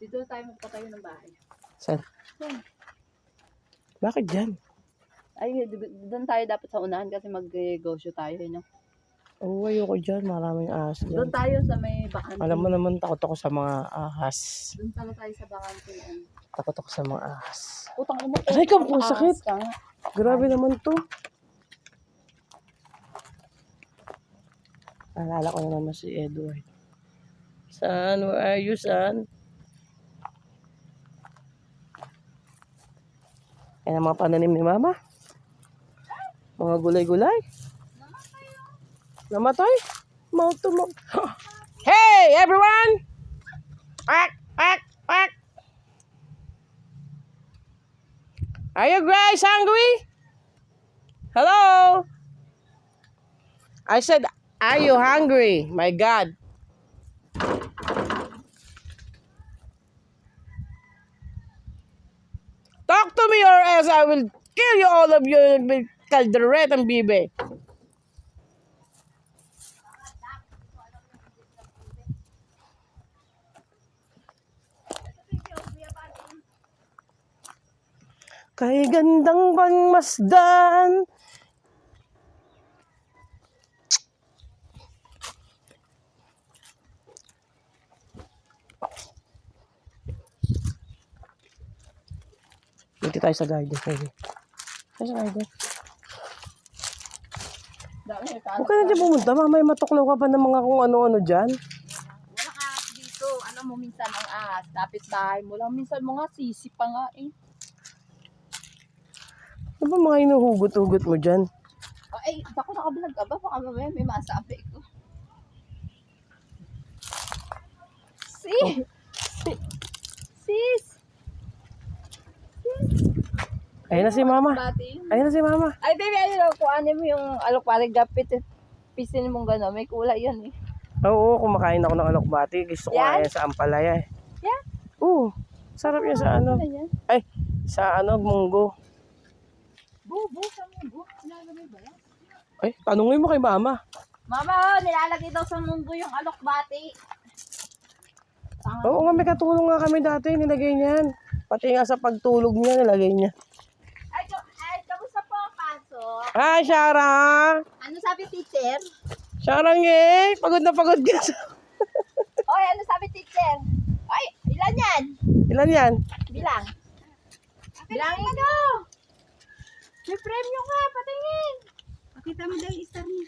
Dito tayo magpatayo ng bahay. Saan? Yan. Bakit dyan? Ay, doon tayo dapat sa unahan kasi mag-negosyo tayo. No? Oo, ayoko dyan. Maraming ahas Doon dyan. tayo sa may bakante. Alam mo naman, takot ako sa mga ahas. Doon pala tayo sa bakante. Takot ako sa mga ahas. Utang mo. Aray ka, ang sakit. Grabe naman to. Alala ko na naman si Edward. Son, where are you, son? Yan ang mga pananim ni Mama. Mga gulay-gulay. Namatay? Hey, everyone! Quack, quack, quack. Are you guys hungry? Hello? I said, are you hungry? My God. Talk to me or else I will kill you all of you with calderette and bibe. Kay gandang pangmasdan. Dito tayo sa garden. Tayo sa garden. Huwag ka na dyan pumunta. Mamaya matuklaw ka pa ng mga kung ano-ano dyan. Walang ahas dito. Alam mo, minsan ang ahas. Kapit bahay mo lang. Minsan mga sisi pa nga eh. Ano ba mga inuhugot-hugot mo dyan? Oh, ay, baka nakablog ka ba? Baka mamaya may masabi ko. Sis! Sis! Ayun na si Mama. Bati. Ayun na si Mama. Ay, baby, ano kung ano mo yung alok-parig gapit, pisin mong gano'n, may kulay yan eh. Oo, kumakain ako ng alokbati. Gusto ko nga yan sa ampalaya eh. Yeah? Oo, sarap yan sa ano. Ay, sa ano, munggo. Bubo, sa munggo. Nilalagay ba yan? Ay, tanungin mo kay Mama. Mama, nilalagay daw sa munggo yung alokbati. Oo nga, may katulong nga kami dati. Nilagay niyan. Pati nga sa pagtulog niya, nilagay niya. Ay, kamusta po ang pasok? Hi, Shara! Ano sabi teacher? Shara nga, pagod na pagod ka sa... Oy, ano sabi teacher? Ay, ilan yan? Ilan yan? Bilang. Bilangin ko. May premyo ka, patingin. Pakita mo daw yung star niya.